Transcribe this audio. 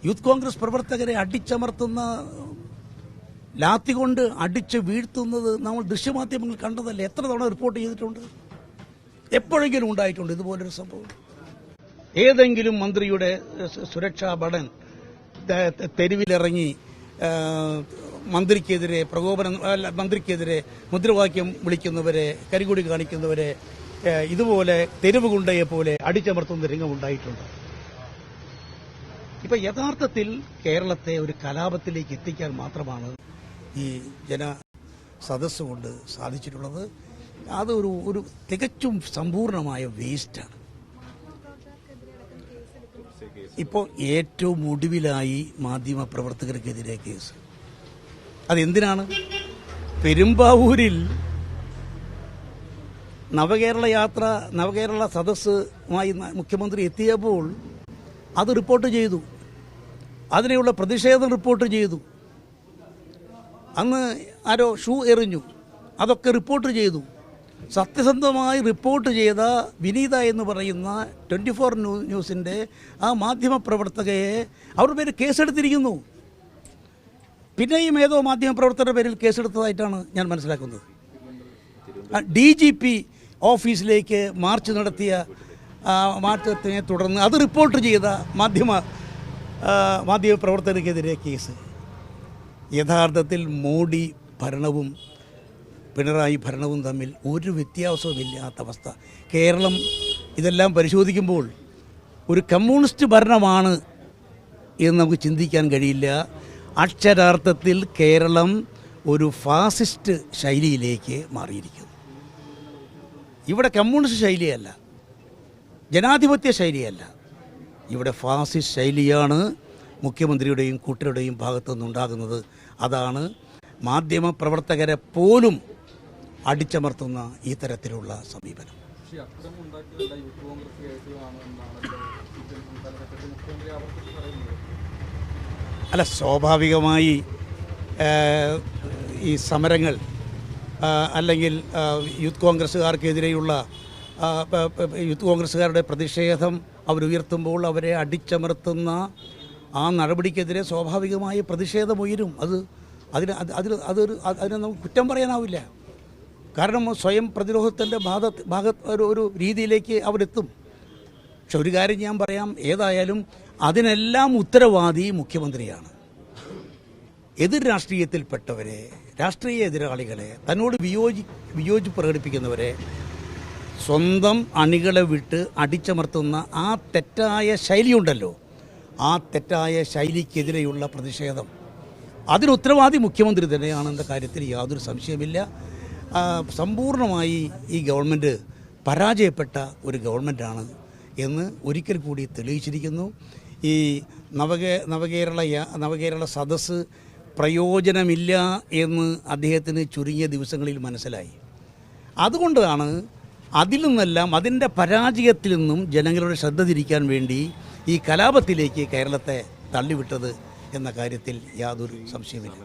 Youth Congress പ്രവർത്തകരെ അടിച്ചമർത്തുന്ന, ലാത്തി കൊണ്ട് അടിച്ച് വീഴ്ത്തുന്നത് നമ്മൾ ദൃശ്യമാധ്യമങ്ങൾ കണ്ടതല്ലേ? എത്ര തവണ റിപ്പോർട്ട് ചെയ്തിട്ടുണ്ട്? എപ്പോഴെങ്കിലും ഉണ്ടായിട്ടുണ്ട് ഇതുപോലൊരു സംഭവം? ഏതെങ്കിലും മന്ത്രിയുടെ സുരക്ഷാ ഭടൻ തെരുവിലിറങ്ങി മന്ത്രിക്കെതിരെ മുദ്രാവാക്യം വിളിക്കുന്നവരെ, കരികൊടി കാണിക്കുന്നവരെ ഇതുപോലെ തെരുവ് ഗുണ്ടയെ പോലെ അടിച്ചമർത്തുന്ന രംഗമുണ്ടായിട്ടുണ്ട്. ഇപ്പൊ യഥാർത്ഥത്തിൽ കേരളത്തെ ഒരു കലാപത്തിലേക്ക് എത്തിക്കാൻ മാത്രമാണ് ഈ സദസ്സ് കൊണ്ട് സാധിച്ചിട്ടുള്ളത്. അത് ഒരു തികച്ചും സമ്പൂർണമായ വേസ്റ്റാണ്. ഇപ്പോൾ ഏറ്റവും ഒടുവിലായി മാധ്യമപ്രവർത്തകർക്കെതിരെ കേസ്. അതെന്തിനാണ്? പെരുമ്പാവൂരിൽ നവകേരള സദസ്സുമായി മുഖ്യമന്ത്രി എത്തിയപ്പോൾ അത് റിപ്പോർട്ട് ചെയ്തു. അതിനെയുള്ള പ്രതിഷേധം റിപ്പോർട്ട് ചെയ്തു. അന്ന് ആരോ ഷൂ എറിഞ്ഞു, അതൊക്കെ റിപ്പോർട്ട് ചെയ്തു. സത്യസന്ധമായി റിപ്പോർട്ട് ചെയ്ത വിനീത എന്ന് പറയുന്ന 24 ന്യൂസിൻ്റെ ആ മാധ്യമപ്രവർത്തകയെ അവരുടെ പേര് കേസെടുത്തിരിക്കുന്നു. പിന്നെയും ഏതോ മാധ്യമപ്രവർത്തകരുടെ പേരിൽ കേസെടുത്തതായിട്ടാണ് ഞാൻ മനസ്സിലാക്കുന്നത്. DGP ഓഫീസിലേക്ക് മാർച്ചിനെ തുടർന്ന് അത് റിപ്പോർട്ട് ചെയ്ത മാധ്യമപ്രവർത്തകർക്കെതിരെ കേസ്. യഥാർത്ഥത്തിൽ മോഡി ഭരണവും പിണറായി ഭരണവും തമ്മിൽ ഒരു വ്യത്യാസവുമില്ലാത്ത അവസ്ഥ. കേരളം ഇതെല്ലാം പരിശോധിക്കുമ്പോൾ ഒരു കമ്മ്യൂണിസ്റ്റ് ഭരണമാണ് എന്ന് നമുക്ക് ചിന്തിക്കാൻ കഴിയില്ല. അക്ഷരാർത്ഥത്തിൽ കേരളം ഒരു ഫാസിസ്റ്റ് ശൈലിയിലേക്ക് മാറിയിരിക്കുന്നു. ഇവിടെ കമ്മ്യൂണിസ്റ്റ് ശൈലിയല്ല, ജനാധിപത്യ ശൈലിയല്ല, ഇവിടെ ഫാസിസ്റ്റ് ശൈലിയാണ് മുഖ്യമന്ത്രിയുടെയും കൂട്ടരുടെയും ഭാഗത്തു നിന്നുണ്ടാകുന്നത്. അതാണ് മാധ്യമപ്രവർത്തകരെ പോലും അടിച്ചമർത്തുന്ന ഈ തരത്തിലുള്ള സമീപനം. അല്ല, സ്വാഭാവികമായി ഈ സമരങ്ങൾ അല്ലെങ്കിൽ യൂത്ത് കോൺഗ്രസ്സുകാരുടെ പ്രതിഷേധം അവരുയർത്തുമ്പോൾ അവരെ അടിച്ചമർത്തുന്ന ആ നടപടിക്കെതിരെ സ്വാഭാവികമായി പ്രതിഷേധമുയരും. അതിന് നമുക്ക് കുറ്റം പറയാനാവില്ല. കാരണം സ്വയം പ്രതിരോധത്തിൻ്റെ ഒരു രീതിയിലേക്ക് അവരെത്തും. പക്ഷെ ഒരു കാര്യം ഞാൻ പറയാം, ഏതായാലും അതിനെല്ലാം ഉത്തരവാദി മുഖ്യമന്ത്രിയാണ്. എതിർ രാഷ്ട്രീയത്തിൽപ്പെട്ടവരെ, രാഷ്ട്രീയ എതിരാളികളെ, തന്നോട് വിയോജിപ്പ് പ്രകടിപ്പിക്കുന്നവരെ സ്വന്തം അണികളെ വിട്ട് അടിച്ചമർത്തുന്ന ആ തെറ്റായ ശൈലിയുണ്ടല്ലോ, ആ തെറ്റായ ശൈലിക്കെതിരെയുള്ള പ്രതിഷേധം, അതിന് ഉത്തരവാദി മുഖ്യമന്ത്രി തന്നെയാണെന്ന കാര്യത്തിൽ യാതൊരു സംശയമില്ല. സമ്പൂർണ്ണമായി ഈ ഗവൺമെൻറ് പരാജയപ്പെട്ട ഒരു ഗവൺമെൻറ്റാണ് എന്ന് ഒരിക്കൽ കൂടി തെളിയിച്ചിരിക്കുന്നു. ഈ നവകേരള സദസ്സ് പ്രയോജനമില്ല എന്ന് അദ്ദേഹത്തിന് ചുരുങ്ങിയ ദിവസങ്ങളിൽ മനസ്സിലായി. അതുകൊണ്ടാണ് അതിൽ നിന്നെല്ലാം, അതിൻ്റെ പരാജയത്തിൽ നിന്നും ജനങ്ങളുടെ ശ്രദ്ധ തിരിക്കാൻ വേണ്ടി ഈ കലാപത്തിലേക്ക് കേരളത്തെ തള്ളിവിട്ടത് എന്ന കാര്യത്തിൽ യാതൊരു സംശയമില്ല.